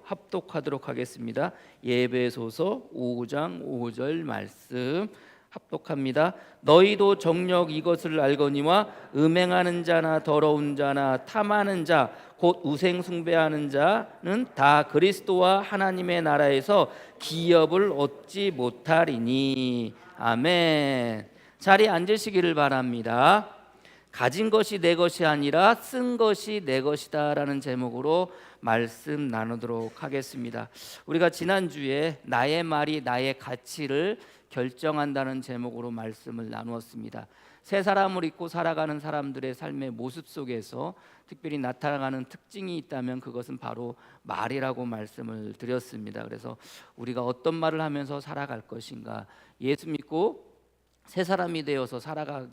합독하도록 하겠습니다. 예배소서 5장 5절 말씀 합독합니다. 너희도 정녕 이것을 알거니와 음행하는 자나 더러운 자나 탐하는 자 곧 우상 숭배하는 자는 다 그리스도와 하나님의 나라에서 기업을 얻지 못하리니. 아멘. 자리에 앉으시기를 바랍니다. 가진 것이 내 것이 아니라 쓴 것이 내 것이다 라는 제목으로 말씀 나누도록 하겠습니다. 우리가 지난주에 나의 말이 나의 가치를 결정한다는 제목으로 말씀을 나누었습니다. 새 사람을 입고 살아가는 사람들의 삶의 모습 속에서 특별히 나타나는 특징이 있다면 그것은 바로 말이라고 말씀을 드렸습니다. 그래서 우리가 어떤 말을 하면서 살아갈 것인가, 예수 믿고 새 사람이 되어서 살아갈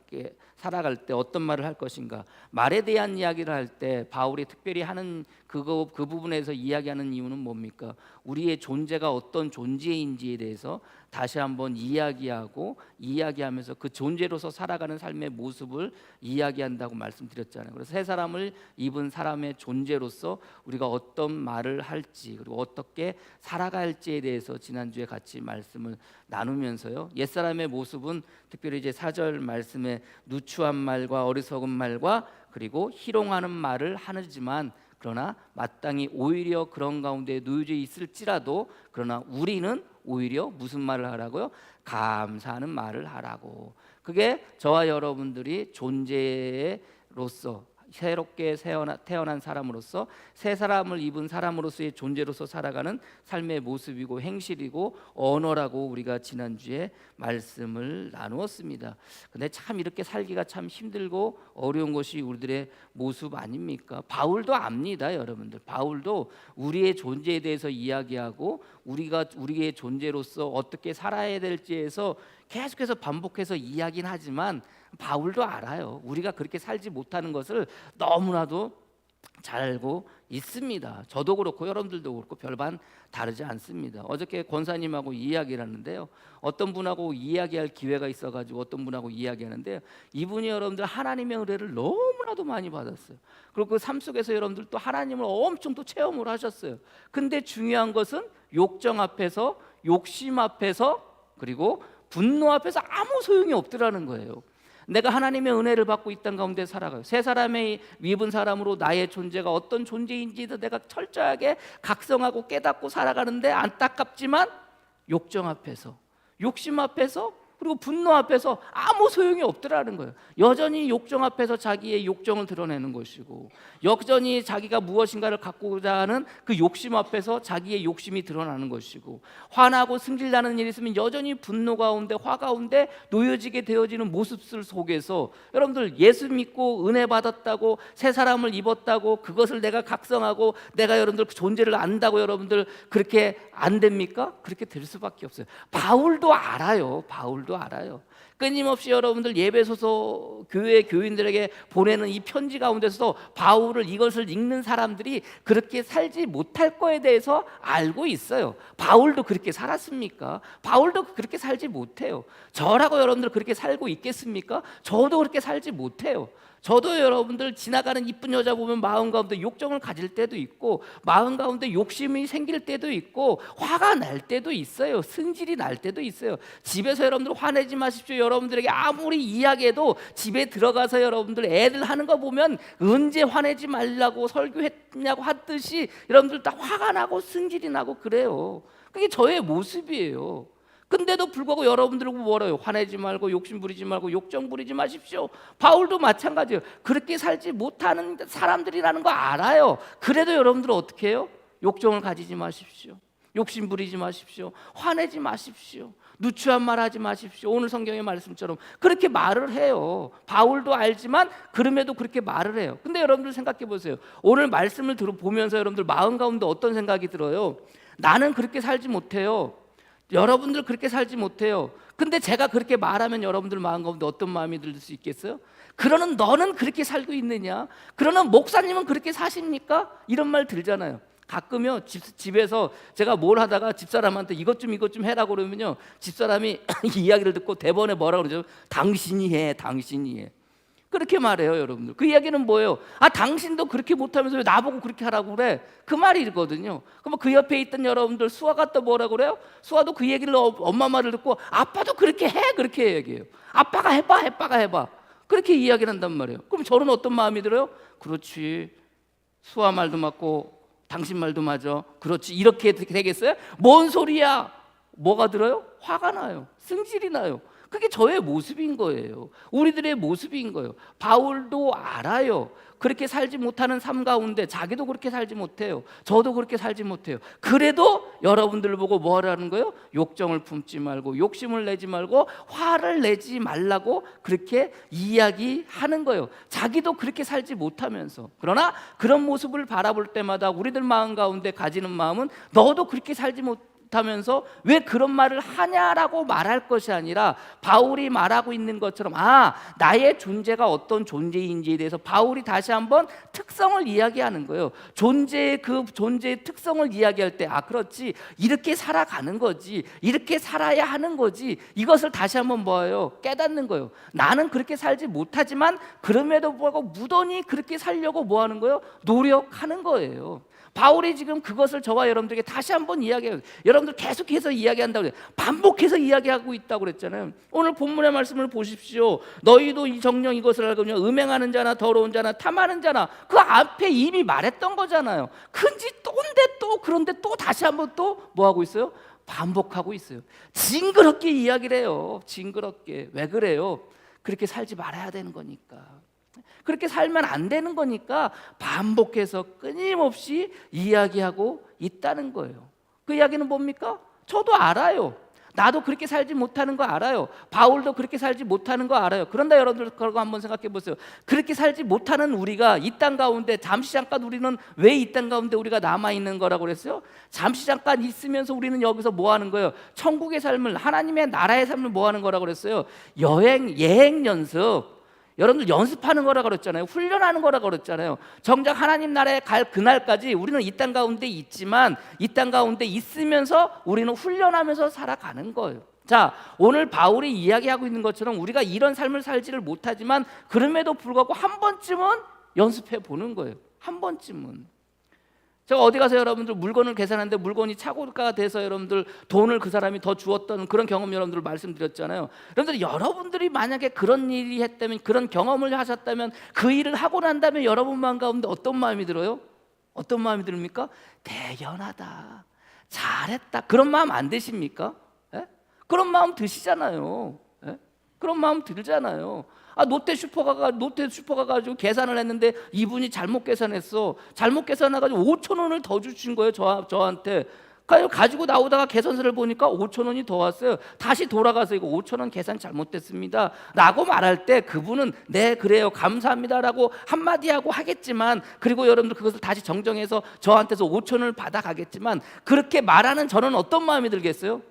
때 어떤 말을 할 것인가, 말에 대한 이야기를 할 때 바울이 특별히 하는 그 부분에서 이야기하는 이유는 뭡니까? 우리의 존재가 어떤 존재인지에 대해서 다시 한번 이야기하면서 그 존재로서 살아가는 삶의 모습을 이야기한다고 말씀드렸잖아요. 그래서 새 사람을 입은 사람의 존재로서 우리가 어떤 말을 할지, 그리고 어떻게 살아갈지에 대해서 지난주에 같이 말씀을 나누면서요, 옛사람의 모습은 특별히 이제 4절 말씀에 누추한 말과 어리석은 말과 그리고 희롱하는 말을 하지만, 그러나 마땅히 오히려 그런 가운데 놓여져 있을지라도, 그러나 우리는 오히려 무슨 말을 하라고요? 감사하는 말을 하라고. 그게 저와 여러분들이 존재로서 새롭게 태어난 사람으로서 새 사람을 입은 사람으로서의 존재로서 살아가는 삶의 모습이고 행실이고 언어라고 우리가 지난주에 말씀을 나누었습니다. 근데 참 이렇게 살기가 참 힘들고 어려운 것이 우리들의 모습 아닙니까? 바울도 압니다, 여러분들. 바울도 우리의 존재에 대해서 이야기하고 우리가 우리의 존재로서 어떻게 살아야 될지에서 계속해서 반복해서 이야기는 하지만 바울도 알아요. 우리가 그렇게 살지 못하는 것을 너무나도 잘 알고 있습니다. 저도 그렇고 여러분들도 그렇고 별반 다르지 않습니다. 어저께 권사님하고 이야기를 하는데요, 어떤 분하고 이야기할 기회가 있어가지고 어떤 분하고 이야기하는데요, 이분이 여러분들 하나님의 은혜를 너무나도 많이 받았어요. 그리고 그 삶 속에서 여러분들 또 하나님을 엄청 또 체험을 하셨어요. 근데 중요한 것은 욕정 앞에서, 욕심 앞에서, 그리고 분노 앞에서 아무 소용이 없더라는 거예요. 내가 하나님의 은혜를 받고 있던 가운데 살아가요. 새 사람의 입은 사람으로 나의 존재가 어떤 존재인지도 내가 철저하게 각성하고 깨닫고 살아가는데, 안타깝지만 욕정 앞에서, 욕심 앞에서, 그리고 분노 앞에서 아무 소용이 없더라는 거예요. 여전히 욕정 앞에서 자기의 욕정을 드러내는 것이고, 여전히 자기가 무엇인가를 갖고자 하는 그 욕심 앞에서 자기의 욕심이 드러나는 것이고, 화나고 승질나는 일이 있으면 여전히 분노 가운데, 화 가운데 놓여지게 되어지는 모습들 속에서 여러분들 예수 믿고 은혜 받았다고, 새 사람을 입었다고, 그것을 내가 각성하고 내가 여러분들 그 존재를 안다고 여러분들 그렇게 안 됩니까? 그렇게 될 수밖에 없어요. 바울도 알아요. 바울도 알아요. 끊임없이 여러분들 예배소서 교회 교인들에게 보내는 이 편지 가운데서도 바울을, 이것을 읽는 사람들이 그렇게 살지 못할 거에 대해서 알고 있어요. 바울도 그렇게 살았습니까? 바울도 그렇게 살지 못해요. 저라고 여러분들 그렇게 살고 있겠습니까? 저도 그렇게 살지 못해요. 저도 여러분들 지나가는 이쁜 여자 보면 마음 가운데 욕정을 가질 때도 있고, 마음 가운데 욕심이 생길 때도 있고, 화가 날 때도 있어요. 승질이 날 때도 있어요. 집에서 여러분들 화내지 마십시오. 여러분들에게 아무리 이야기해도 집에 들어가서 여러분들 애들 하는 거 보면 언제 화내지 말라고 설교했냐고 하듯이 여러분들 다 화가 나고 승질이 나고 그래요. 그게 저의 모습이에요. 근데도 불구하고 여러분들은 뭐래요? 화내지 말고 욕심 부리지 말고 욕정 부리지 마십시오. 바울도 마찬가지예요. 그렇게 살지 못하는 사람들이라는 거 알아요. 그래도 여러분들은 어떻게 해요? 욕정을 가지지 마십시오. 욕심 부리지 마십시오. 화내지 마십시오. 누추한 말 하지 마십시오. 오늘 성경의 말씀처럼 그렇게 말을 해요. 바울도 알지만 그럼에도 그렇게 말을 해요. 근데 여러분들 생각해 보세요. 오늘 말씀을 들어보면서 여러분들 마음 가운데 어떤 생각이 들어요? 나는 그렇게 살지 못해요. 여러분들 그렇게 살지 못해요. 근데 제가 그렇게 말하면 여러분들 마음 가운데 어떤 마음이 들 수 있겠어요? 그러는 너는 그렇게 살고 있느냐? 그러는 목사님은 그렇게 사십니까? 이런 말 들잖아요. 가끔요 집에서 제가 뭘 하다가 집사람한테 이것 좀 해라고 그러면요, 집사람이 이 이야기를 듣고 대본에 뭐라고 그러죠? 당신이 해. 그렇게 말해요, 여러분들. 그 이야기는 뭐예요? 아, 당신도 그렇게 못하면서 왜 나보고 그렇게 하라고 그래? 그 말이거든요. 그럼 그 옆에 있던 여러분들 수아가 또 뭐라고 그래요? 수아도 그 얘기를 엄마 말을 듣고 아빠도 그렇게 해, 그렇게 얘기해요. 아빠가 해봐, 아빠가 해봐. 그렇게 이야기를 한단 말이에요. 그럼 저는 어떤 마음이 들어요? 그렇지, 수아 말도 맞고 당신 말도 맞아. 그렇지, 이렇게 되겠어요? 뭔 소리야? 뭐가 들어요? 화가 나요. 승질이 나요. 그게 저의 모습인 거예요. 우리들의 모습인 거예요. 바울도 알아요. 그렇게 살지 못하는 삶 가운데 자기도 그렇게 살지 못해요. 저도 그렇게 살지 못해요. 그래도 여러분들 보고 뭐 하라는 거예요? 욕정을 품지 말고 욕심을 내지 말고 화를 내지 말라고 그렇게 이야기하는 거예요. 자기도 그렇게 살지 못하면서. 그러나 그런 모습을 바라볼 때마다 우리들 마음 가운데 가지는 마음은 너도 그렇게 살지 못하면서 왜 그런 말을 하냐라고 말할 것이 아니라 바울이 말하고 있는 것처럼 나의 존재가 어떤 존재인지에 대해서 바울이 다시 한번 특성을 이야기하는 거예요. 존재의 특성을 이야기할 때 그렇지, 이렇게 살아가는 거지, 이렇게 살아야 하는 거지, 이것을 다시 한번 뭐예요? 깨닫는 거예요. 나는 그렇게 살지 못하지만 그럼에도 불구하고 무던히 그렇게 살려고 뭐 하는 거예요? 노력하는 거예요. 바울이 지금 그것을 저와 여러분들에게 다시 한번 이야기해요. 여러분들 계속해서 이야기한다고 그래요. 반복해서 이야기하고 있다고 그랬잖아요. 오늘 본문의 말씀을 보십시오. 너희도 이 정령 이것을 알거니와 음행하는 자나 더러운 자나 탐하는 자나, 그 앞에 이미 말했던 거잖아요. 큰지 또인데 또 그런데 또 다시 한번 또 뭐 하고 있어요? 반복하고 있어요. 징그럽게 이야기를 해요. 징그럽게. 왜 그래요? 그렇게 살지 말아야 되는 거니까. 그렇게 살면 안 되는 거니까 반복해서 끊임없이 이야기하고 있다는 거예요. 그 이야기는 뭡니까? 저도 알아요. 나도 그렇게 살지 못하는 거 알아요. 바울도 그렇게 살지 못하는 거 알아요. 그런데 여러분들 그거 한번 생각해 보세요. 그렇게 살지 못하는 우리가 이 땅 가운데 잠시 잠깐 우리는 왜 이 땅 가운데 우리가 남아있는 거라고 그랬어요? 잠시 잠깐 있으면서 우리는 여기서 뭐 하는 거예요? 천국의 삶을, 하나님의 나라의 삶을 뭐 하는 거라고 그랬어요? 예행 연습. 여러분들 연습하는 거라고 그랬잖아요. 훈련하는 거라고 그랬잖아요. 정작 하나님 나라에 갈 그날까지 우리는 이 땅 가운데 있지만 이 땅 가운데 있으면서 우리는 훈련하면서 살아가는 거예요. 자, 오늘 바울이 이야기하고 있는 것처럼 우리가 이런 삶을 살지를 못하지만 그럼에도 불구하고 한 번쯤은 연습해 보는 거예요. 한 번쯤은. 제가 어디 가서 여러분들 물건을 계산하는데 물건이 착오가 돼서 여러분들 돈을 그 사람이 더 주었던 그런 경험 여러분들 말씀드렸잖아요. 여러분들이 만약에 그런 일이 했다면, 그런 경험을 하셨다면, 그 일을 하고 난 다음에 여러분 마음 가운데 어떤 마음이 들어요? 어떤 마음이 듭니까? 대견하다, 잘했다, 그런 마음 안 드십니까? 예? 그런 마음 드시잖아요. 예? 그런 마음 들잖아요. 롯데 슈퍼가 가지고 계산을 했는데 이분이 잘못 계산했어. 잘못 계산해가지고 5천 원을 더 주신 거예요. 저한테. 가지고 나오다가 계산서를 보니까 5천 원이 더 왔어요. 다시 돌아가서 이거 5천 원 계산 잘못됐습니다 라고 말할 때 그분은 네 그래요 감사합니다 라고 한마디 하고 하겠지만, 그리고 여러분들 그것을 다시 정정해서 저한테서 5천 원을 받아가겠지만, 그렇게 말하는 저는 어떤 마음이 들겠어요?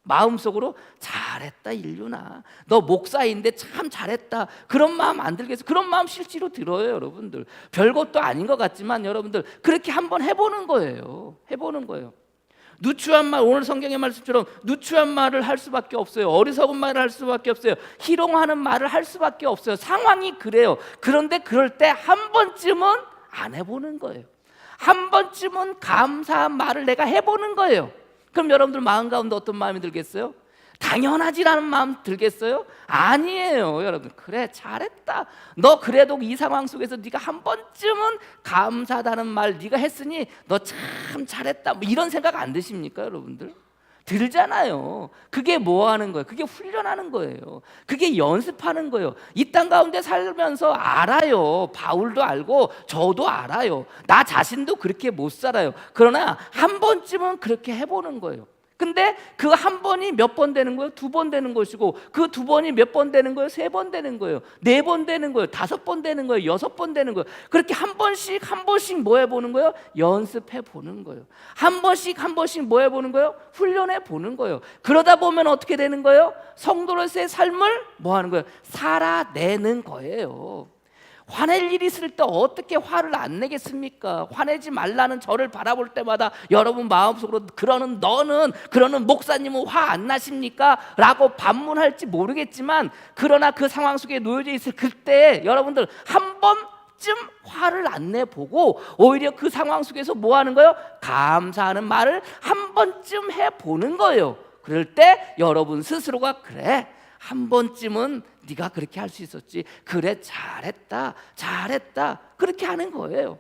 마음속으로 잘했다 인류나, 너 목사인데 참 잘했다, 그런 마음 안 들겠어요? 그런 마음 실제로 들어요. 여러분들 별것도 아닌 것 같지만 여러분들 그렇게 한번 해보는 거예요. 해보는 거예요. 누추한 말, 오늘 성경의 말씀처럼 누추한 말을 할 수밖에 없어요. 어리석은 말을 할 수밖에 없어요. 희롱하는 말을 할 수밖에 없어요. 상황이 그래요. 그런데 그럴 때 한 번쯤은 안 해보는 거예요. 한 번쯤은 감사한 말을 내가 해보는 거예요. 그럼 여러분들 마음 가운데 어떤 마음이 들겠어요? 당연하지라는 마음 들겠어요? 아니에요. 여러분, 그래 잘했다, 너 그래도 이 상황 속에서 네가 한 번쯤은 감사하다는 말 네가 했으니 너 참 잘했다, 뭐 이런 생각 안 드십니까? 여러분들 들잖아요. 그게 뭐 하는 거예요? 그게 훈련하는 거예요. 그게 연습하는 거예요. 이 땅 가운데 살면서 알아요. 바울도 알고 저도 알아요. 나 자신도 그렇게 못 살아요. 그러나 한 번쯤은 그렇게 해보는 거예요. 근데 그 한 번이 몇 번 되는 거예요? 2번 되는 것이고, 그 2번이 몇 번 되는 거예요? 3번 되는 거예요. 4번 되는 거예요. 5번 되는 거예요. 6번 되는 거예요. 그렇게 한 번씩 뭐 해보는 거예요? 연습해 보는 거예요. 한 번씩 뭐 해보는 거예요? 훈련해 보는 거예요. 그러다 보면 어떻게 되는 거예요? 성도로서의 삶을 뭐 하는 거예요? 살아내는 거예요. 화낼 일이 있을 때 어떻게 화를 안 내겠습니까? 화내지 말라는 저를 바라볼 때마다 여러분 마음속으로 그러는 목사님은 화 안 나십니까? 라고 반문할지 모르겠지만, 그러나 그 상황 속에 놓여져 있을 그때 여러분들 한 번쯤 화를 안 내보고 오히려 그 상황 속에서 뭐 하는 거예요? 감사하는 말을 한 번쯤 해보는 거예요. 그럴 때 여러분 스스로가 그래, 한 번쯤은 네가 그렇게 할 수 있었지, 그래 잘했다 그렇게 하는 거예요.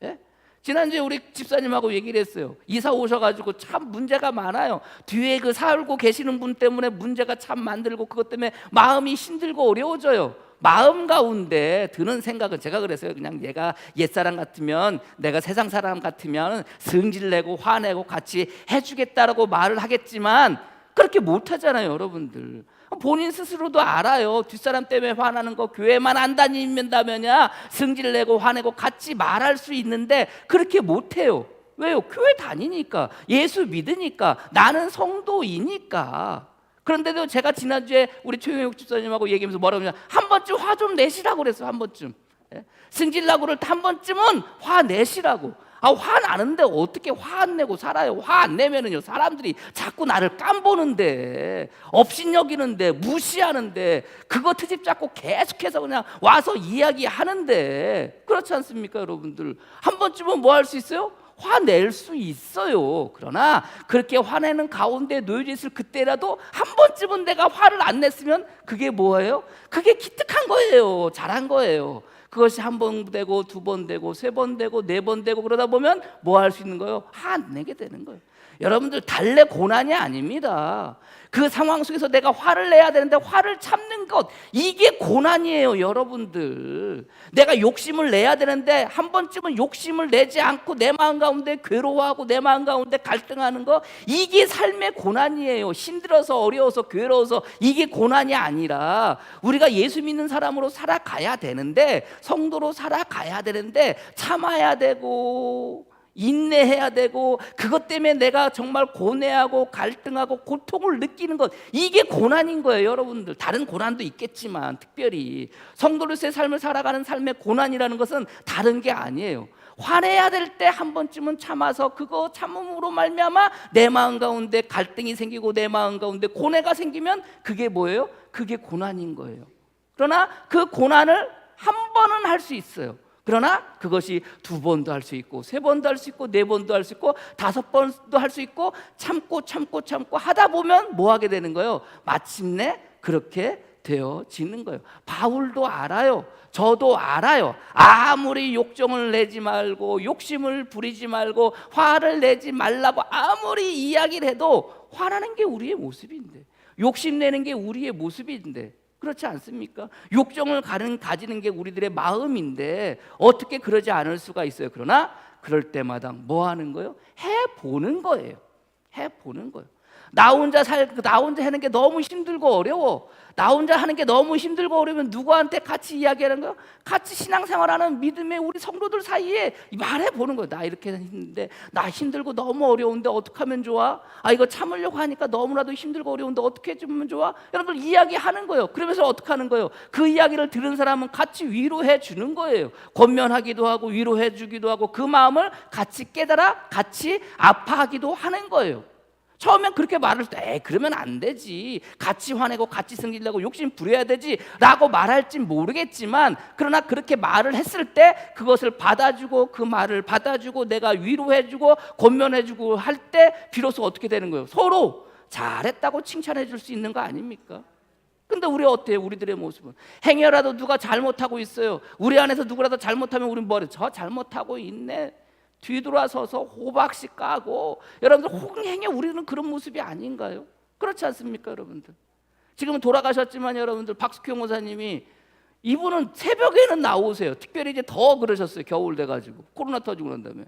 예? 지난주에 우리 집사님하고 얘기를 했어요. 이사 오셔가지고 참 문제가 많아요. 뒤에 그 살고 계시는 분 때문에 문제가 참 만들고, 그것 때문에 마음이 힘들고 어려워져요. 마음 가운데 드는 생각은, 제가 그랬어요. 그냥 얘가 옛사람 같으면, 내가 세상 사람 같으면 성질내고 화내고 같이 해주겠다라고 말을 하겠지만 그렇게 못하잖아요, 여러분들. 본인 스스로도 알아요. 뒷사람 때문에 화나는 거 교회만 안 다닌다면야 성질내고 화내고 같이 말할 수 있는데 그렇게 못해요. 왜요? 교회 다니니까, 예수 믿으니까, 나는 성도이니까. 그런데도 제가 지난주에 우리 최영욱 집사님하고 얘기하면서 뭐라고 하냐면, 한 번쯤 화 좀 내시라고 그랬어요. 한 번쯤. 승질나고 그럴 때 한 번쯤은 화 내시라고. 화 나는데 어떻게 화 안 내고 살아요? 화 안 내면은요, 사람들이 자꾸 나를 깜보는데, 업신여기는데, 무시하는데, 그거 트집 잡고 계속해서 그냥 와서 이야기하는데, 그렇지 않습니까, 여러분들? 한 번쯤은 뭐 할 수 있어요? 화낼 수 있어요. 그러나 그렇게 화내는 가운데 놓여져 있을 그때라도 한 번쯤은 내가 화를 안 냈으면 그게 뭐예요? 그게 기특한 거예요. 잘한 거예요. 그것이 한 번 되고, 두 번 되고, 세 번 되고, 네 번 되고, 그러다 보면 뭐 할 수 있는 거예요? 화 안 내게 되는 거예요. 여러분들, 달래 고난이 아닙니다. 그 상황 속에서 내가 화를 내야 되는데 화를 참는 것, 이게 고난이에요, 여러분들. 내가 욕심을 내야 되는데 한 번쯤은 욕심을 내지 않고 내 마음 가운데 괴로워하고 내 마음 가운데 갈등하는 거, 이게 삶의 고난이에요. 힘들어서, 어려워서, 괴로워서 이게 고난이 아니라, 우리가 예수 믿는 사람으로 살아가야 되는데, 성도로 살아가야 되는데 참아야 되고 인내해야 되고, 그것 때문에 내가 정말 고뇌하고 갈등하고 고통을 느끼는 것, 이게 고난인 거예요, 여러분들. 다른 고난도 있겠지만 특별히 성도로서의 삶을 살아가는 삶의 고난이라는 것은 다른 게 아니에요. 화내야 될 때 한 번쯤은 참아서 그거 참음으로 말미암아 내 마음 가운데 갈등이 생기고 내 마음 가운데 고뇌가 생기면 그게 뭐예요? 그게 고난인 거예요. 그러나 그 고난을 한 번은 할 수 있어요. 그러나 그것이 두 번도 할 수 있고, 세 번도 할 수 있고, 네 번도 할 수 있고, 다섯 번도 할 수 있고, 참고 하다 보면 뭐 하게 되는 거예요? 마침내 그렇게 되어지는 거예요. 바울도 알아요. 저도 알아요. 아무리 욕정을 내지 말고 욕심을 부리지 말고 화를 내지 말라고 아무리 이야기를 해도 화나는 게 우리의 모습인데, 욕심내는 게 우리의 모습인데, 그렇지 않습니까? 욕정을 가지는 게 우리들의 마음인데 어떻게 그러지 않을 수가 있어요? 그러나 그럴 때마다 뭐 하는 거예요? 해보는 거예요. 해보는 거예요. 나 혼자 하는 게 너무 힘들고 어려워. 나 혼자 하는 게 너무 힘들고 어려우면 누구한테 같이 이야기하는 거예요? 같이 신앙생활하는 믿음의 우리 성도들 사이에 말해보는 거예요. 나 이렇게 했는데, 나 힘들고 너무 어려운데 어떻게 하면 좋아? 이거 참으려고 하니까 너무나도 힘들고 어려운데 어떻게 해주면 좋아? 여러분들 이야기하는 거예요. 그러면서 어떻게 하는 거예요? 그 이야기를 들은 사람은 같이 위로해 주는 거예요. 권면하기도 하고 위로해 주기도 하고, 그 마음을 같이 깨달아 같이 아파하기도 하는 거예요. 처음엔 그렇게 말을 때 그러면 안 되지, 같이 화내고 같이 승질내고 욕심 부려야 되지 라고 말할진 모르겠지만, 그러나 그렇게 말을 했을 때 그것을 받아주고, 그 말을 받아주고 내가 위로해주고 권면해주고 할 때 비로소 어떻게 되는 거예요? 서로 잘했다고 칭찬해 줄 수 있는 거 아닙니까? 근데 우리 어때요? 우리들의 모습은 행여라도 누가 잘못하고 있어요. 우리 안에서 누구라도 잘못하면 우리는 뭐래? 저 잘못하고 있네, 뒤돌아서서 호박씨 까고. 여러분들, 홍행에 우리는 그런 모습이 아닌가요? 그렇지 않습니까, 여러분들? 지금은 돌아가셨지만 여러분들, 박숙형 목사님이, 이분은 새벽에는 나오세요. 특별히 이제 더 그러셨어요. 겨울 돼가지고 코로나 터지고 난 다음에.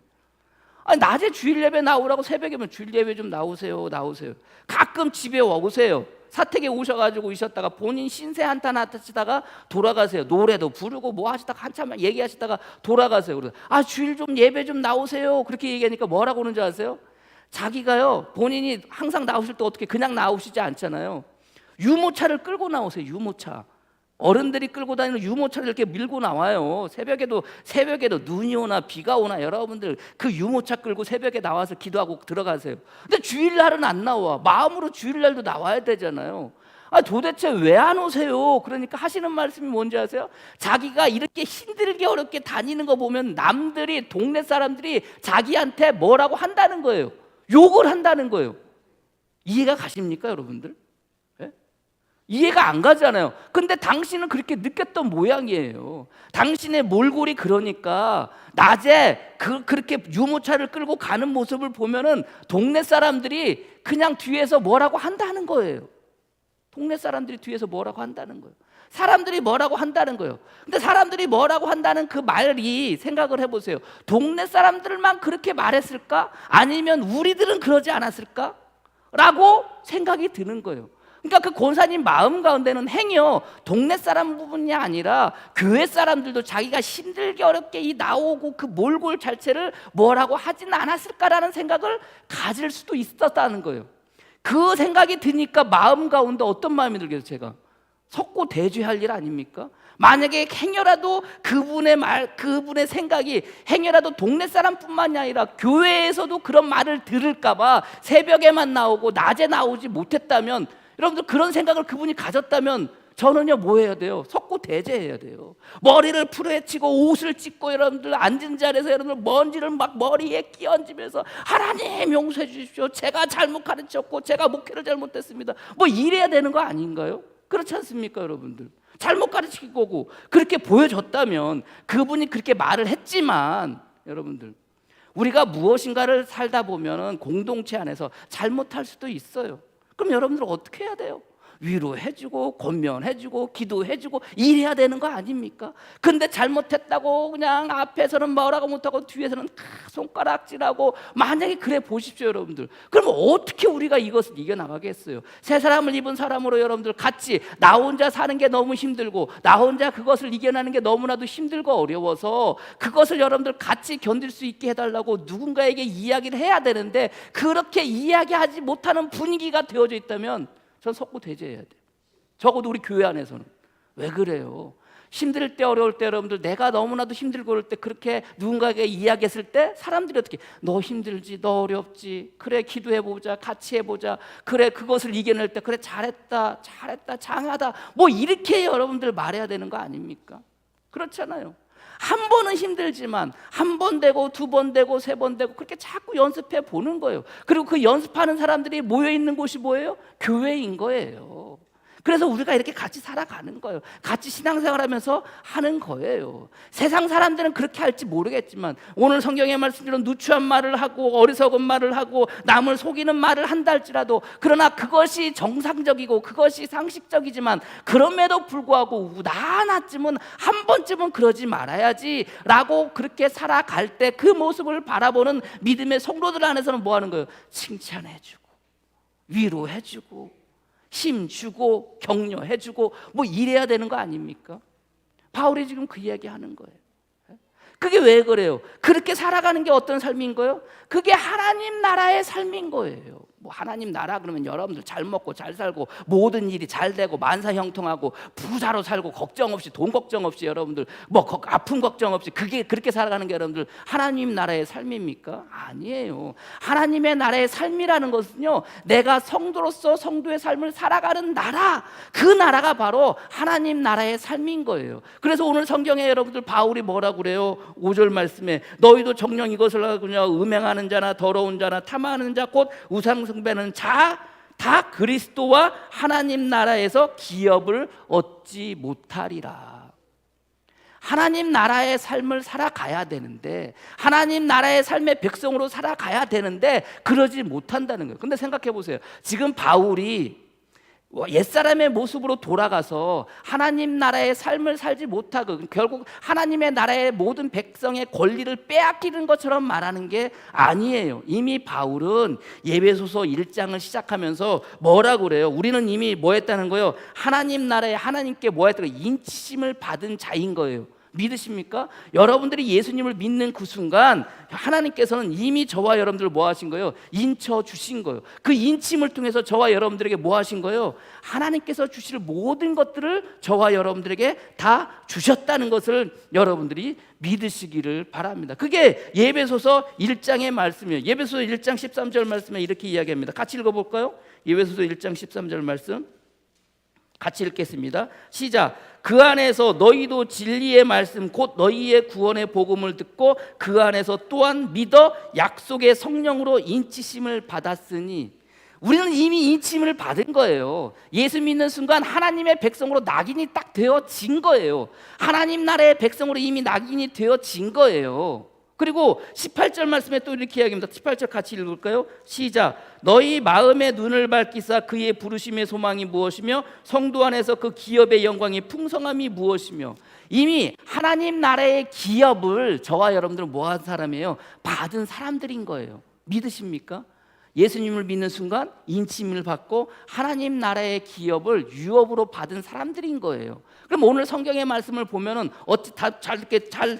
낮에 주일 예배 나오라고 새벽에면 주일 예배 좀 나오세요. 가끔 집에 오세요. 사택에 오셔가지고 있었다가 본인 신세 한탄 하시다가 돌아가세요. 노래도 부르고 뭐 하시다가 한참 얘기하시다가 돌아가세요. 그래서 주일 좀 예배 좀 나오세요. 그렇게 얘기하니까 뭐라고 하는 줄 아세요? 자기가요, 본인이 항상 나오실 때 어떻게 그냥 나오시지 않잖아요. 유모차를 끌고 나오세요. 유모차. 어른들이 끌고 다니는 유모차를 이렇게 밀고 나와요. 새벽에도 눈이 오나 비가 오나 여러분들 그 유모차 끌고 새벽에 나와서 기도하고 들어가세요. 근데 주일날은 안 나와. 마음으로 주일날도 나와야 되잖아요. 도대체 왜 안 오세요? 그러니까 하시는 말씀이 뭔지 아세요? 자기가 이렇게 힘들게 어렵게 다니는 거 보면 남들이, 동네 사람들이 자기한테 뭐라고 한다는 거예요. 욕을 한다는 거예요. 이해가 가십니까, 여러분들? 예? 이해가 안 가잖아요. 근데 당신은 그렇게 느꼈던 모양이에요. 당신의 몰골이 그러니까 낮에 그렇게 유모차를 끌고 가는 모습을 보면은 동네 사람들이 그냥 뒤에서 뭐라고 한다는 거예요. 동네 사람들이 뒤에서 뭐라고 한다는 거예요. 사람들이 뭐라고 한다는 거예요. 근데 사람들이 뭐라고 한다는 그 말이, 생각을 해보세요. 동네 사람들만 그렇게 말했을까? 아니면 우리들은 그러지 않았을까? 라고 생각이 드는 거예요. 그러니까 그 권사님 마음 가운데는 행여 동네 사람 부분이 아니라 교회 사람들도 자기가 힘들게 어렵게 이 나오고 그 몰골 자체를 뭐라고 하진 않았을까라는 생각을 가질 수도 있었다는 거예요. 그 생각이 드니까 마음 가운데 어떤 마음이 들겠어요? 제가 석고대죄할 일 아닙니까? 만약에 행여라도 그분의 생각이 행여라도 동네 사람뿐만이 아니라 교회에서도 그런 말을 들을까봐 새벽에만 나오고 낮에 나오지 못했다면, 여러분들 그런 생각을 그분이 가졌다면 저는요 뭐 해야 돼요? 석고대죄해야 돼요. 머리를 풀어헤치고 옷을 찢고 여러분들 앉은 자리에서 여러분들 먼지를 막 머리에 끼얹으면서 하나님 용서해 주십시오. 제가 잘못 가르쳤고 제가 목회를 잘못했습니다. 뭐 이래야 되는 거 아닌가요? 그렇지 않습니까, 여러분들? 잘못 가르친 거고 그렇게 보여줬다면, 그분이 그렇게 말을 했지만 여러분들 우리가 무엇인가를 살다 보면은 공동체 안에서 잘못할 수도 있어요. 그럼 여러분들 어떻게 해야 돼요? 위로해주고 권면해주고 기도해주고 이래야 되는 거 아닙니까? 근데 잘못했다고 그냥 앞에서는 뭐라고 못하고 뒤에서는 손가락질하고, 만약에 그래 보십시오 여러분들. 그러면 어떻게 우리가 이것을 이겨나가겠어요? 새 사람을 입은 사람으로 여러분들 같이 나 혼자 사는 게 너무 힘들고 나 혼자 그것을 이겨내는 게 너무나도 힘들고 어려워서 그것을 여러분들 같이 견딜 수 있게 해달라고 누군가에게 이야기를 해야 되는데, 그렇게 이야기하지 못하는 분위기가 되어져 있다면 전 석고대죄해야 돼요. 적어도 우리 교회 안에서는. 왜 그래요? 힘들 때 어려울 때 여러분들, 내가 너무나도 힘들고 어려울 때 그렇게 누군가에게 이야기했을 때 사람들이 어떻게, 너 힘들지, 너 어렵지, 그래 기도해보자, 같이 해보자, 그래 그것을 이겨낼 때 그래 잘했다 장하다, 뭐 이렇게 여러분들 말해야 되는 거 아닙니까? 그렇잖아요. 한 번은 힘들지만 한 번 되고 두 번 되고 세 번 되고 그렇게 자꾸 연습해 보는 거예요. 그리고 그 연습하는 사람들이 모여 있는 곳이 뭐예요? 교회인 거예요. 그래서 우리가 이렇게 같이 살아가는 거예요. 같이 신앙생활하면서 하는 거예요. 세상 사람들은 그렇게 할지 모르겠지만 오늘 성경의 말씀대로 누추한 말을 하고 어리석은 말을 하고 남을 속이는 말을 한다 할지라도, 그러나 그것이 정상적이고 그것이 상식적이지만 그럼에도 불구하고 나 하나쯤은 한 번쯤은 그러지 말아야지 라고 그렇게 살아갈 때 그 모습을 바라보는 믿음의 성도들 안에서는 뭐 하는 거예요? 칭찬해주고 위로해주고 힘주고 격려해주고 뭐 이래야 되는 거 아닙니까? 바울이 지금 그 이야기 하는 거예요. 그게 왜 그래요? 그렇게 살아가는 게 어떤 삶인 거예요? 그게 하나님 나라의 삶인 거예요. 뭐 하나님 나라 그러면 여러분들 잘 먹고 잘 살고 모든 일이 잘 되고 만사형통하고 부자로 살고 걱정 없이, 돈 걱정 없이, 여러분들 뭐 아픔 걱정 없이, 그게 그렇게 살아가는 게 여러분들 하나님 나라의 삶입니까? 아니에요. 하나님의 나라의 삶이라는 것은요, 내가 성도로서 성도의 삶을 살아가는 나라, 그 나라가 바로 하나님 나라의 삶인 거예요. 그래서 오늘 성경에 여러분들 바울이 뭐라고 그래요? 5절 말씀에 너희도 정녕 이것을 하거냐 음행하는 자나 더러운 자나 탐하는 자 곧 우상 숭배는 자 다 그리스도와 하나님 나라에서 기업을 얻지 못하리라. 하나님 나라의 삶을 살아가야 되는데, 하나님 나라의 삶의 백성으로 살아가야 되는데 그러지 못한다는 거예요. 근데 생각해 보세요. 지금 바울이 옛사람의 모습으로 돌아가서 하나님 나라의 삶을 살지 못하고 결국 하나님의 나라의 모든 백성의 권리를 빼앗기는 것처럼 말하는 게 아니에요. 이미 바울은 에베소서 1장을 시작하면서 뭐라고 그래요? 우리는 이미 뭐 했다는 거예요? 하나님 나라에 하나님께 뭐 했다는 거예요? 인치심을 받은 자인 거예요. 믿으십니까? 여러분들이 예수님을 믿는 그 순간 하나님께서는 이미 저와 여러분들을 뭐 하신 거예요? 인쳐 주신 거예요. 그 인침을 통해서 저와 여러분들에게 뭐 하신 거예요? 하나님께서 주실 모든 것들을 저와 여러분들에게 다 주셨다는 것을 여러분들이 믿으시기를 바랍니다. 그게 예배소서 1장의 말씀이에요. 예배소서 1장 13절 말씀에 이렇게 이야기합니다. 같이 읽어볼까요? 예배소서 1장 13절 말씀 같이 읽겠습니다. 시작. 그 안에서 너희도 진리의 말씀 곧 너희의 구원의 복음을 듣고 그 안에서 또한 믿어 약속의 성령으로 인치심을 받았으니, 우리는 이미 인침을 받은 거예요. 예수 믿는 순간 하나님의 백성으로 낙인이 딱 되어진 거예요. 하나님 나라의 백성으로 이미 낙인이 되어진 거예요. 그리고 18절 말씀에 또 이렇게 이야기합니다. 18절 같이 읽을까요? 시작. 너희 마음의 눈을 밝히사 그의 부르심의 소망이 무엇이며 성도 안에서 그 기업의 영광이 풍성함이 무엇이며. 이미 하나님 나라의 기업을 저와 여러분들은 뭐 한 사람이에요? 받은 사람들인 거예요. 믿으십니까? 예수님을 믿는 순간 인침을 받고 하나님 나라의 기업을 유업으로 받은 사람들인 거예요. 그럼 오늘 성경의 말씀을 보면은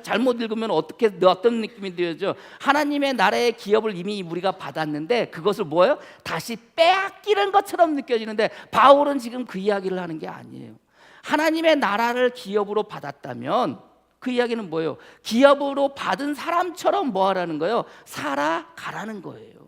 잘못 읽으면 어떤 느낌이 들죠? 하나님의 나라의 기업을 이미 우리가 받았는데 그것을 뭐예요? 다시 빼앗기는 것처럼 느껴지는데 바울은 지금 그 이야기를 하는 게 아니에요. 하나님의 나라를 기업으로 받았다면 그 이야기는 뭐예요? 기업으로 받은 사람처럼 뭐 하라는 거예요? 살아가라는 거예요.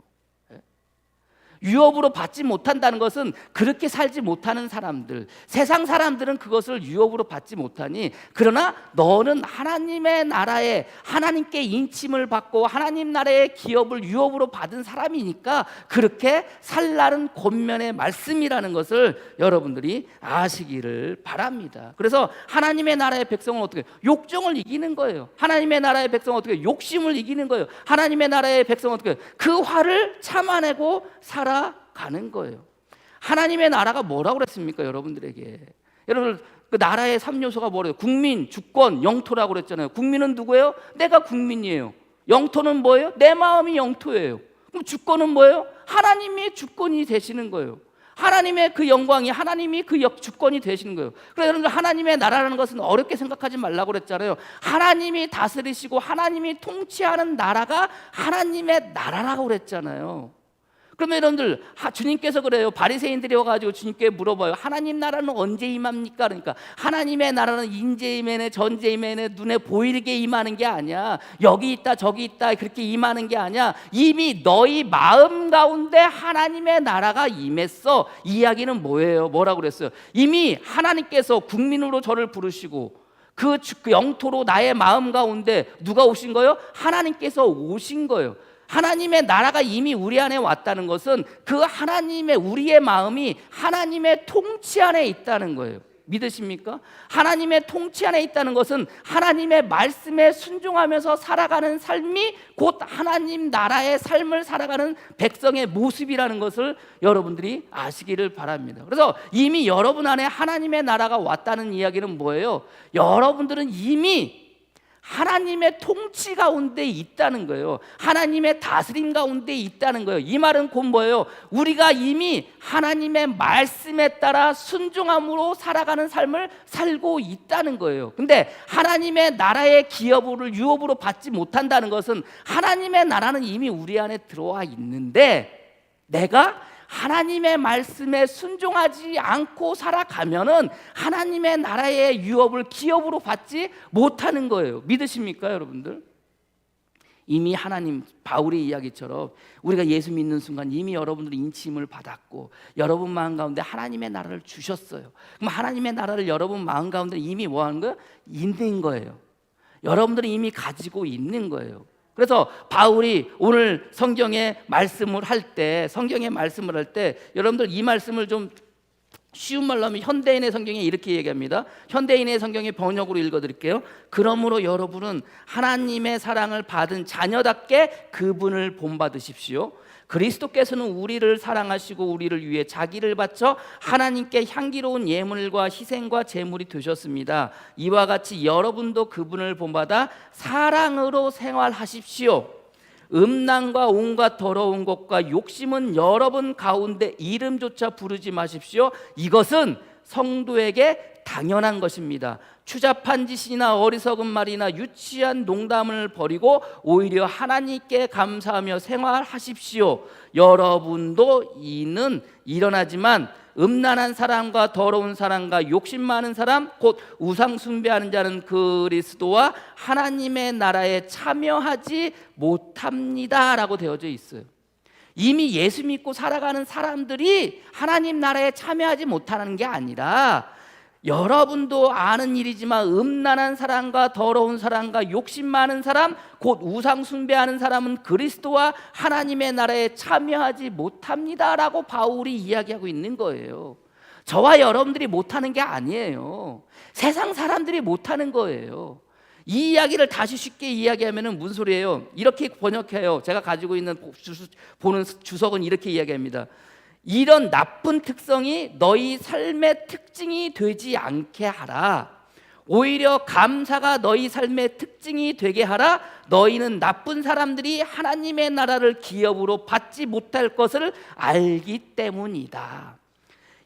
유업으로 받지 못한다는 것은 그렇게 살지 못하는 사람들, 세상 사람들은 그것을 유업으로 받지 못하니, 그러나 너는 하나님의 나라에 하나님께 인침을 받고 하나님 나라의 기업을 유업으로 받은 사람이니까 그렇게 살라는 권면의 말씀이라는 것을 여러분들이 아시기를 바랍니다. 그래서 하나님의 나라의 백성은 어떻게 욕정을 이기는 거예요. 하나님의 나라의 백성은 어떻게 욕심을 이기는 거예요. 하나님의 나라의 백성은 어떻게 그 화를 참아내고 살아가는 거예요. 하나님의 나라가 뭐라고 그랬습니까? 여러분들에게. 여러분 그 나라의 3요소가 뭐래요? 국민, 주권, 영토라고 그랬잖아요. 국민은 누구예요? 내가 국민이에요. 영토는 뭐예요? 내 마음이 영토예요. 그럼 주권은 뭐예요? 하나님이 주권이 되시는 거예요. 하나님의 그 영광이 하나님이 그 주권이 되시는 거예요. 그래서 여러분들 하나님의 나라라는 것은 어렵게 생각하지 말라고 그랬잖아요. 하나님이 다스리시고 하나님이 통치하는 나라가 하나님의 나라라고 그랬잖아요. 그러면 여러분들 주님께서 그래요. 바리새인들이 와가지고 주님께 물어봐요. 하나님 나라는 언제 임합니까? 그러니까 하나님의 나라는 인재 임해네 전재 임해네 눈에 보이게 임하는 게 아니야. 여기 있다 저기 있다 그렇게 임하는 게 아니야. 이미 너희 마음 가운데 하나님의 나라가 임했어. 이 이야기는 뭐예요? 뭐라고 그랬어요? 이미 하나님께서 국민으로 저를 부르시고 그 영토로 나의 마음 가운데 누가 오신 거예요? 하나님께서 오신 거예요. 하나님의 나라가 이미 우리 안에 왔다는 것은 그 하나님의 우리의 마음이 하나님의 통치 안에 있다는 거예요. 믿으십니까? 하나님의 통치 안에 있다는 것은 하나님의 말씀에 순종하면서 살아가는 삶이 곧 하나님 나라의 삶을 살아가는 백성의 모습이라는 것을 여러분들이 아시기를 바랍니다. 그래서 이미 여러분 안에 하나님의 나라가 왔다는 이야기는 뭐예요? 여러분들은 이미 하나님의 통치 가운데 있다는 거예요. 하나님의 다스림 가운데 있다는 거예요. 이 말은 곧 뭐예요? 우리가 이미 하나님의 말씀에 따라 순종함으로 살아가는 삶을 살고 있다는 거예요. 근데 하나님의 나라의 기업을 유업으로 받지 못한다는 것은 하나님의 나라는 이미 우리 안에 들어와 있는데 내가 하나님의 말씀에 순종하지 않고 살아가면은 하나님의 나라의 유업을 기업으로 받지 못하는 거예요. 믿으십니까, 여러분들? 이미 하나님 바울의 이야기처럼 우리가 예수 믿는 순간 이미 여러분들이 인침을 받았고 여러분 마음 가운데 하나님의 나라를 주셨어요. 그럼 하나님의 나라를 여러분 마음 가운데 이미 뭐 하는 거예요? 있는 거예요. 여러분들이 이미 가지고 있는 거예요. 그래서 바울이 오늘 성경의 말씀을 할 때 여러분들 이 말씀을 좀 쉬운 말로 하면 현대인의 성경에 이렇게 얘기합니다. 현대인의 성경의 번역으로 읽어드릴게요. 그러므로 여러분은 하나님의 사랑을 받은 자녀답게 그분을 본받으십시오. 그리스도께서는 우리를 사랑하시고 우리를 위해 자기를 바쳐 하나님께 향기로운 예물과 희생과 제물이 되셨습니다. 이와 같이 여러분도 그분을 본받아 사랑으로 생활하십시오. 음란과 온갖 더러운 것과 욕심은 여러분 가운데 이름조차 부르지 마십시오. 이것은 성도에게 당연한 것입니다. 추잡한 짓이나 어리석은 말이나 유치한 농담을 버리고 오히려 하나님께 감사하며 생활하십시오. 여러분도 이는 일어나지만 음란한 사람과 더러운 사람과 욕심 많은 사람 곧 우상 숭배하는 자는 그리스도와 하나님의 나라에 참여하지 못합니다 라고 되어져 있어요. 이미 예수 믿고 살아가는 사람들이 하나님 나라에 참여하지 못하는 게 아니라 여러분도 아는 일이지만 음란한 사람과 더러운 사람과 욕심 많은 사람 곧 우상 숭배하는 사람은 그리스도와 하나님의 나라에 참여하지 못합니다 라고 바울이 이야기하고 있는 거예요. 저와 여러분들이 못하는 게 아니에요. 세상 사람들이 못하는 거예요. 이 이야기를 다시 쉽게 이야기하면 무슨 소리예요? 이렇게 번역해요. 제가 가지고 있는 보는 주석은 이렇게 이야기합니다. 이런 나쁜 특성이 너희 삶의 특징이 되지 않게 하라. 오히려 감사가 너희 삶의 특징이 되게 하라. 너희는 나쁜 사람들이 하나님의 나라를 기업으로 받지 못할 것을 알기 때문이다.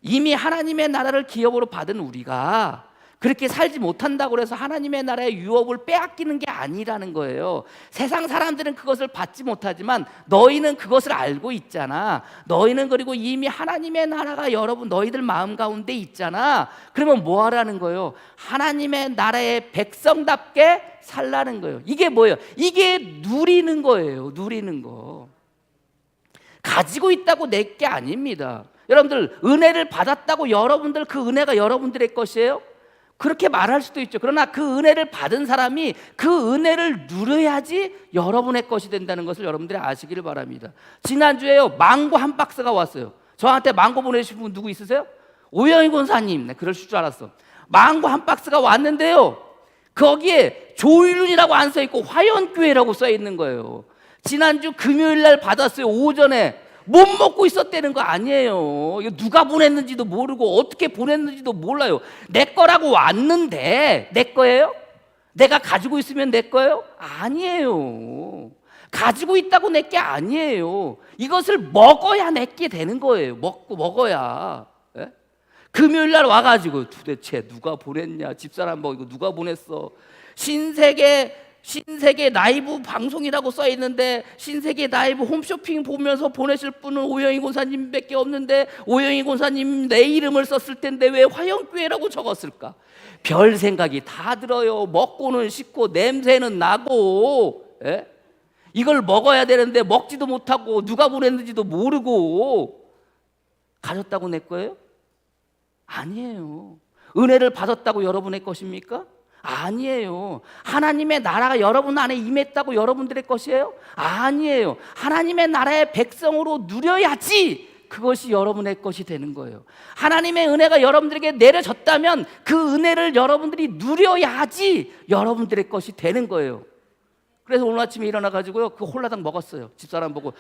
이미 하나님의 나라를 기업으로 받은 우리가 그렇게 살지 못한다고 해서 하나님의 나라의 유업을 빼앗기는 게 아니라는 거예요. 세상 사람들은 그것을 받지 못하지만 너희는 그것을 알고 있잖아. 너희는 그리고 이미 하나님의 나라가 여러분 너희들 마음 가운데 있잖아. 그러면 뭐 하라는 거예요? 하나님의 나라의 백성답게 살라는 거예요. 이게 뭐예요? 이게 누리는 거예요. 누리는 거. 가지고 있다고 내 게 아닙니다. 여러분들 은혜를 받았다고 여러분들 그 은혜가 여러분들의 것이에요? 그렇게 말할 수도 있죠. 그러나 그 은혜를 받은 사람이 그 은혜를 누려야지 여러분의 것이 된다는 것을 여러분들이 아시기를 바랍니다. 지난주에요 망고 한 박스가 왔어요. 저한테 망고 보내주신 분 누구 있으세요? 오영희 권사님. 네, 그러실 줄 알았어. 망고 한 박스가 왔는데요 거기에 조일륜이라고 안 써있고 화연교회라고 써있는 거예요. 지난주 금요일날 받았어요. 오전에. 못 먹고 있었다는 거 아니에요. 이거 누가 보냈는지도 모르고 어떻게 보냈는지도 몰라요. 내 거라고 왔는데 내 거예요? 내가 가지고 있으면 내 거예요? 아니에요. 가지고 있다고 내 게 아니에요. 이것을 먹어야 내 게 되는 거예요. 먹어야. 예? 금요일 날 와가지고 도대체 누가 보냈냐? 집사람 뭐 이거 누가 보냈어? 신세계 라이브 방송이라고 써 있는데 신세계 라이브 홈쇼핑 보면서 보내실 분은 오영희 권사님밖에 없는데 오영희 권사님 내 이름을 썼을 텐데 왜 화영교회라고 적었을까? 별 생각이 다 들어요. 먹고는 싶고 냄새는 나고. 예? 이걸 먹어야 되는데 먹지도 못하고 누가 보냈는지도 모르고 가졌다고 내 거예요? 아니에요. 은혜를 받았다고 여러분의 것입니까? 아니에요. 하나님의 나라가 여러분 안에 임했다고 여러분들의 것이에요? 아니에요. 하나님의 나라의 백성으로 누려야지 그것이 여러분의 것이 되는 거예요. 하나님의 은혜가 여러분들에게 내려졌다면 그 은혜를 여러분들이 누려야지 여러분들의 것이 되는 거예요. 그래서 오늘 아침에 일어나가지고요 그 홀라당 먹었어요. 집사람 보고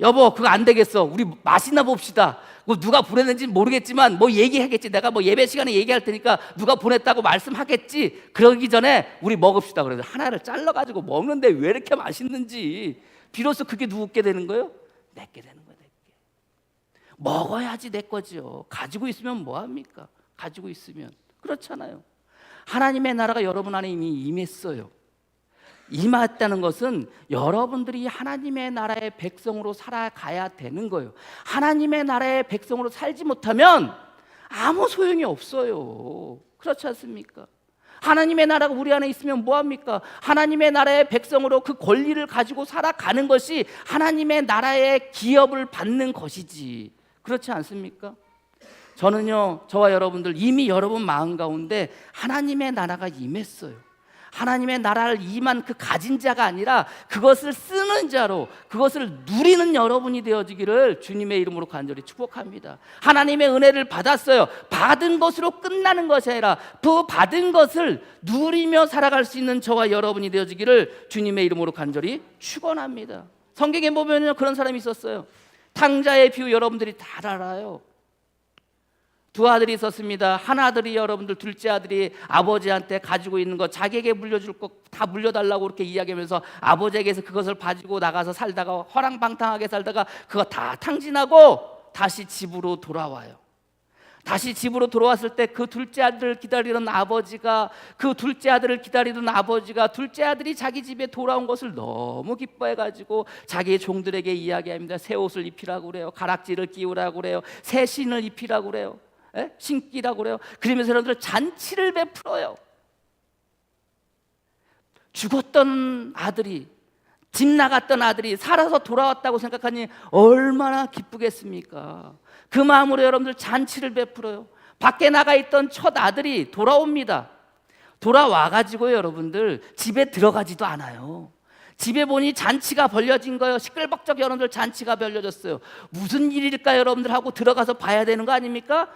여보 그거 안 되겠어. 우리 맛이나 봅시다. 누가 보냈는지 모르겠지만 뭐 얘기하겠지. 내가 뭐 예배 시간에 얘기할 테니까 누가 보냈다고 말씀하겠지. 그러기 전에 우리 먹읍시다. 그래서 하나를 잘라가지고 먹는데 왜 이렇게 맛있는지 비로소 그게 누구께 되는 거예요? 내게 되는 거예요. 내게. 먹어야지 내 거죠. 가지고 있으면 뭐합니까? 가지고 있으면 그렇잖아요. 하나님의 나라가 여러분 안에 이미 임했어요. 임했다는 것은 여러분들이 하나님의 나라의 백성으로 살아가야 되는 거예요. 하나님의 나라의 백성으로 살지 못하면 아무 소용이 없어요. 그렇지 않습니까? 하나님의 나라가 우리 안에 있으면 뭐합니까? 하나님의 나라의 백성으로 그 권리를 가지고 살아가는 것이 하나님의 나라의 기업을 받는 것이지. 그렇지 않습니까? 저는요 저와 여러분들 이미 여러분 마음 가운데 하나님의 나라가 임했어요. 하나님의 나라를 임한 그 가진 자가 아니라 그것을 쓰는 자로 그것을 누리는 여러분이 되어지기를 주님의 이름으로 간절히 축복합니다. 하나님의 은혜를 받았어요. 받은 것으로 끝나는 것이 아니라 그 받은 것을 누리며 살아갈 수 있는 저와 여러분이 되어지기를 주님의 이름으로 간절히 축원합니다. 성경에 보면 그런 사람이 있었어요. 탕자의 비유 여러분들이 다 알아요. 두 아들이 있었습니다. 한 아들이 여러분들 둘째 아들이 아버지한테 가지고 있는 거 자기에게 물려줄 거 다 물려달라고 그렇게 이야기하면서 아버지에게서 그것을 가지고 나가서 살다가 허랑방탕하게 살다가 그거 다 탕진하고 다시 집으로 돌아와요. 다시 집으로 돌아왔을 때 그 둘째 아들을 기다리던 아버지가 둘째 아들이 자기 집에 돌아온 것을 너무 기뻐해가지고 자기의 종들에게 이야기합니다. 새 옷을 입히라고 그래요. 가락지를 끼우라고 그래요. 새 신을 입히라고 그래요. 신기라고 그래요. 그러면서 여러분들 잔치를 베풀어요. 죽었던 아들이, 집 나갔던 아들이 살아서 돌아왔다고 생각하니 얼마나 기쁘겠습니까? 그 마음으로 여러분들 잔치를 베풀어요. 밖에 나가 있던 첫 아들이 돌아옵니다. 돌아와가지고 여러분들 집에 들어가지도 않아요. 집에 보니 잔치가 벌려진 거예요. 시끌벅적 여러분들 잔치가 벌려졌어요. 무슨 일일까 여러분들 하고 들어가서 봐야 되는 거 아닙니까?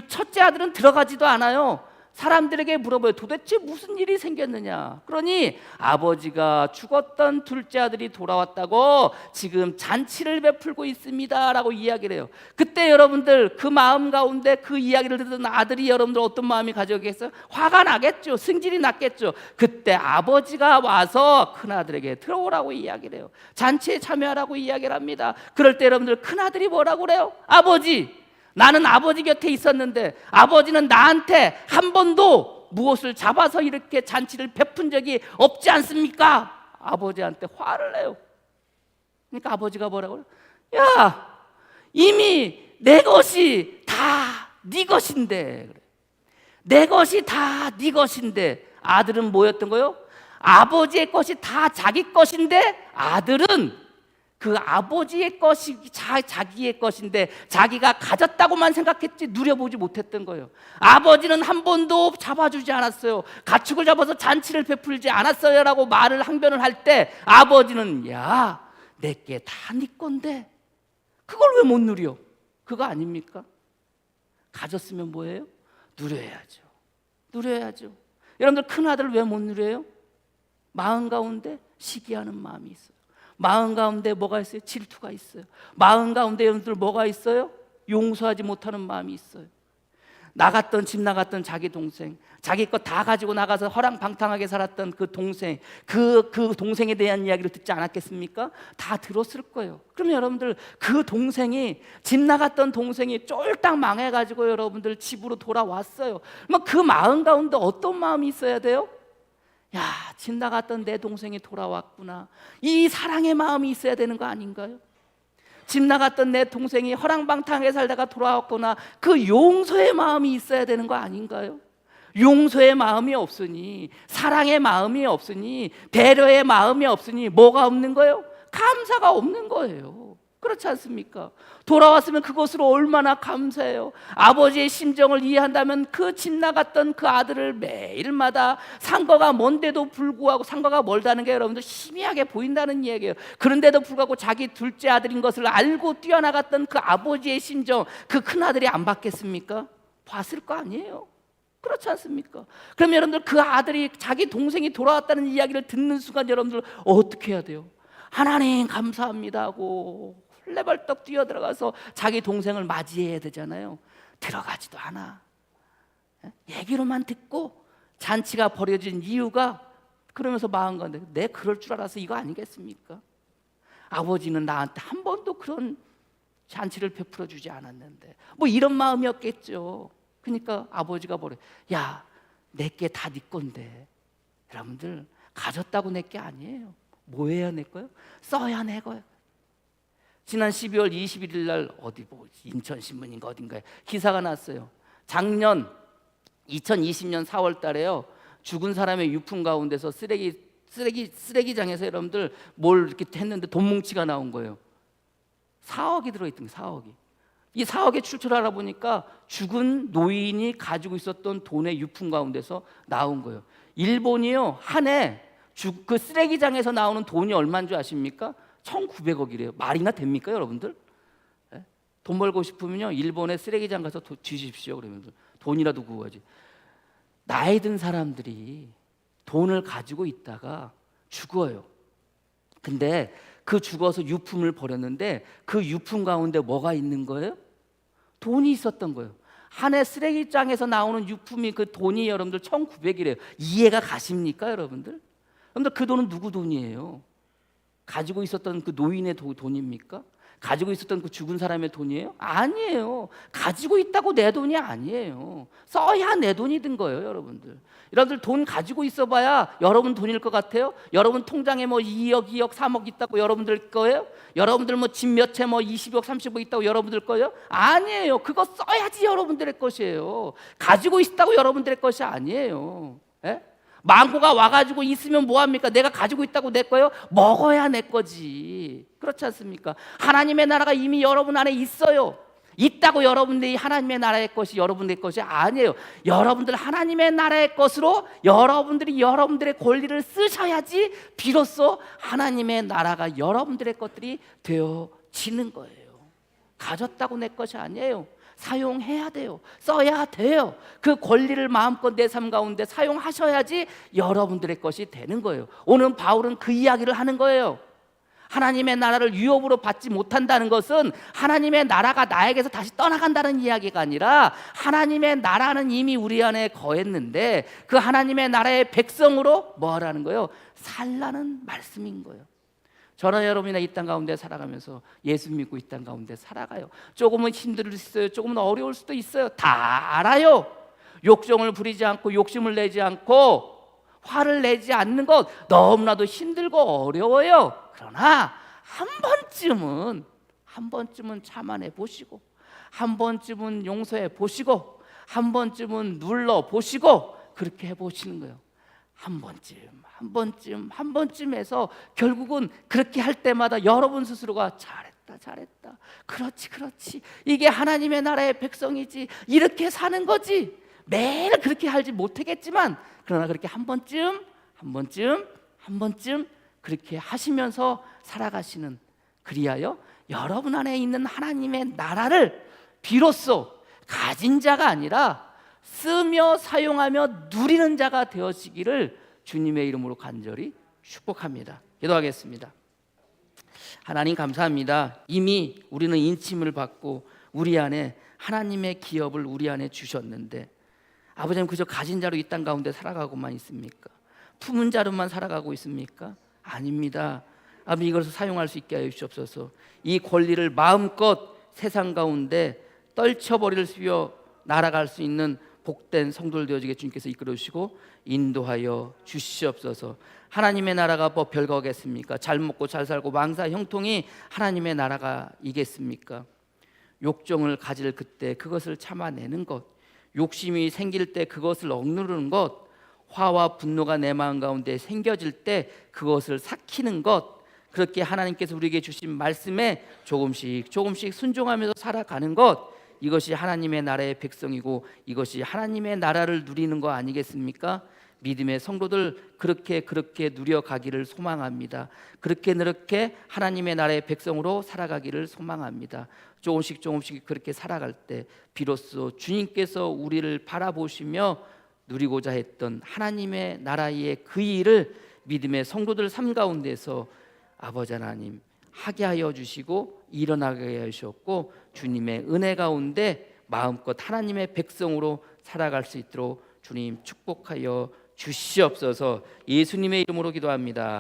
첫째 아들은 들어가지도 않아요. 사람들에게 물어봐요. 도대체 무슨 일이 생겼느냐? 그러니 아버지가 죽었던 둘째 아들이 돌아왔다고 지금 잔치를 베풀고 있습니다 라고 이야기를 해요. 그때 여러분들 그 마음 가운데 그 이야기를 듣는 아들이 여러분들 어떤 마음이 가져오겠어요? 화가 나겠죠. 승질이 났겠죠. 그때 아버지가 와서 큰아들에게 들어오라고 이야기를 해요. 잔치에 참여하라고 이야기를 합니다. 그럴 때 여러분들 큰아들이 뭐라고 그래요? 아버지, 나는 아버지 곁에 있었는데 아버지는 나한테 한 번도 무엇을 잡아서 이렇게 잔치를 베푼 적이 없지 않습니까? 아버지한테 화를 내요. 그러니까 아버지가 뭐라고 그래요? 야, 이미 내 것이 다 네 것인데, 내 것이 다 네 것인데. 아들은 뭐였던 거요? 아버지의 것이 다 자기 것인데 아들은 그 아버지의 것이 자기의 것인데 자기가 가졌다고만 생각했지 누려보지 못했던 거예요. 아버지는 한 번도 잡아주지 않았어요. 가축을 잡아서 잔치를 베풀지 않았어요 라고 말을 항변을 할 때 아버지는 야, 내게 다 네 건데 그걸 왜 못 누려? 그거 아닙니까? 가졌으면 뭐예요? 누려야죠. 누려야죠. 여러분들 큰아들 왜 못 누려요? 마음 가운데 시기하는 마음이 있어요. 마음 가운데 뭐가 있어요? 질투가 있어요. 마음 가운데 여러분들 뭐가 있어요? 용서하지 못하는 마음이 있어요. 집 나갔던 자기 동생, 자기 것 다 가지고 나가서 허랑방탕하게 살았던 그 동생, 그 동생에 대한 이야기를 듣지 않았겠습니까? 다 들었을 거예요. 그러면 여러분들 집 나갔던 동생이 쫄딱 망해가지고 여러분들 집으로 돌아왔어요. 그 마음 가운데 어떤 마음이 있어야 돼요? 야, 집 나갔던 내 동생이 돌아왔구나. 이 사랑의 마음이 있어야 되는 거 아닌가요? 집 나갔던 내 동생이 허랑방탕하게 살다가 돌아왔구나. 그 용서의 마음이 있어야 되는 거 아닌가요? 용서의 마음이 없으니, 사랑의 마음이 없으니, 배려의 마음이 없으니 뭐가 없는 거예요? 감사가 없는 거예요. 그렇지 않습니까? 돌아왔으면 그것으로 얼마나 감사해요. 아버지의 심정을 이해한다면 그 집 나갔던 그 아들을 매일마다 상거가 먼데도 불구하고, 상거가 멀다는 게 여러분들 희미하게 보인다는 얘기예요. 그런데도 불구하고 자기 둘째 아들인 것을 알고 뛰어나갔던 그 아버지의 심정, 그 큰아들이 안 봤겠습니까? 봤을 거 아니에요. 그렇지 않습니까? 그럼 여러분들 그 아들이 자기 동생이 돌아왔다는 이야기를 듣는 순간 여러분들 어떻게 해야 돼요? 하나님 감사합니다 하고 헐레벌떡 뛰어들어가서 자기 동생을 맞이해야 되잖아요. 들어가지도 않아. 얘기로만 듣고 잔치가 벌어진 이유가, 그러면서 마음 가운데 내 그럴 줄 알아서 이거 아니겠습니까? 아버지는 나한테 한 번도 그런 잔치를 베풀어 주지 않았는데 뭐 이런 마음이었겠죠. 그러니까 아버지가 뭐래? 야, 내게 다 네 건데. 여러분들 가졌다고 내 게 아니에요. 뭐 해야 내 거예요? 써야 내 거예요. 지난 12월 21일 날 인천신문인가 어딘가에 기사가 났어요. 작년 2020년 4월 달에요. 죽은 사람의 유품 가운데서 쓰레기장에서 여러분들 뭘 이렇게 했는데 돈 뭉치가 나온 거예요. 4억이 들어있던 거예요. 4억이. 이 4억의 출처를 알아보니까 죽은 노인이 가지고 있었던 돈의 유품 가운데서 나온 거예요. 일본이요, 한 해 그 쓰레기장에서 나오는 돈이 얼마인 줄 아십니까? 1,900억이래요. 말이나 됩니까 여러분들? 돈 벌고 싶으면요 일본의 쓰레기장 가서 뒤집십시오. 그러면 돈이라도 구하지. 나이 든 사람들이 돈을 가지고 있다가 죽어요. 근데 그 죽어서 유품을 버렸는데 그 유품 가운데 뭐가 있는 거예요? 돈이 있었던 거예요. 한 해 쓰레기장에서 나오는 유품이, 그 돈이 여러분들 1,900이래요. 이해가 가십니까 여러분들? 여러분들 그 돈은 누구 돈이에요? 가지고 있었던 그 노인의 돈입니까? 가지고 있었던 그 죽은 사람의 돈이에요? 아니에요. 가지고 있다고 내 돈이 아니에요. 써야 내 돈이 든 거예요, 여러분들. 여러분들 돈 가지고 있어봐야 여러분 돈일 것 같아요? 여러분 통장에 뭐 2억, 2억, 3억 있다고 여러분들 거예요? 여러분들 뭐 집 몇 채 뭐 20억, 30억 있다고 여러분들 거예요? 아니에요. 그거 써야지 여러분들의 것이에요. 가지고 있다고 여러분들의 것이 아니에요. 예? 망고가 와가지고 있으면 뭐합니까? 내가 가지고 있다고 내 거예요? 먹어야 내 거지. 그렇지 않습니까? 하나님의 나라가 이미 여러분 안에 있어요. 있다고 여러분들이 하나님의 나라의 것이 여러분들의 것이 아니에요. 여러분들 하나님의 나라의 것으로 여러분들이 여러분들의 권리를 쓰셔야지 비로소 하나님의 나라가 여러분들의 것들이 되어지는 거예요. 가졌다고 내 것이 아니에요. 사용해야 돼요. 써야 돼요. 그 권리를 마음껏 내 삶 가운데 사용하셔야지 여러분들의 것이 되는 거예요. 오늘 바울은 그 이야기를 하는 거예요. 하나님의 나라를 유업으로 받지 못한다는 것은 하나님의 나라가 나에게서 다시 떠나간다는 이야기가 아니라 하나님의 나라는 이미 우리 안에 거했는데 그 하나님의 나라의 백성으로 뭐 하라는 거예요? 살라는 말씀인 거예요. 저나 여러분이나 이 땅 가운데 살아가면서 예수 믿고 이 땅 가운데 살아가요. 조금은 힘들 수 있어요. 조금은 어려울 수도 있어요. 다 알아요. 욕정을 부리지 않고 욕심을 내지 않고 화를 내지 않는 것 너무나도 힘들고 어려워요. 그러나 한 번쯤은 참아내 보시고 한 번쯤은 용서해 보시고 한 번쯤은 눌러 보시고 그렇게 해보시는 거예요. 한 번쯤 해서 결국은 그렇게 할 때마다 여러분 스스로가 잘했다 그렇지 이게 하나님의 나라의 백성이지 이렇게 사는 거지 매일 그렇게 하지 못하겠지만 그러나 그렇게 한 번쯤 그렇게 하시면서 살아가시는 그리하여 여러분 안에 있는 하나님의 나라를 비로소 가진 자가 아니라 쓰며 사용하며 누리는 자가 되어지기를 주님의 이름으로 간절히 축복합니다. 기도하겠습니다. 하나님 감사합니다. 이미 우리는 인침을 받고 우리 안에 하나님의 기업을 우리 안에 주셨는데 아버지는 그저 가진 자로 이 땅 가운데 살아가고만 있습니까? 품은 자로만 살아가고 있습니까? 아닙니다. 아버지 이것을 사용할 수 있게 하여 주옵소서. 이 권리를 마음껏 세상 가운데 떨쳐버릴 수 있어 날아갈 수 있는 복된 성도들 되어지게 주님께서 이끌어 주시고 인도하여 주시옵소서. 하나님의 나라가 뭐 별거겠습니까? 잘 먹고 잘 살고 왕사 형통이 하나님의 나라가 이겠습니까? 욕정을 가질 그때 그것을 참아내는 것, 욕심이 생길 때 그것을 억누르는 것, 화와 분노가 내 마음 가운데 생겨질 때 그것을 삭히는 것, 그렇게 하나님께서 우리에게 주신 말씀에 조금씩 순종하면서 살아가는 것, 이것이 하나님의 나라의 백성이고 이것이 하나님의 나라를 누리는 거 아니겠습니까? 믿음의 성도들 그렇게 누려가기를 소망합니다. 그렇게 하나님의 나라의 백성으로 살아가기를 소망합니다. 조금씩 그렇게 살아갈 때 비로소 주님께서 우리를 바라보시며 누리고자 했던 하나님의 나라의 그 일을 믿음의 성도들 삶 가운데서 아버지 하나님 하게 하여 주시고 일어나게 하여 주셨고 주님의 은혜 가운데 마음껏 하나님의 백성으로 살아갈 수 있도록 주님 축복하여 주시옵소서. 예수님의 이름으로 기도합니다.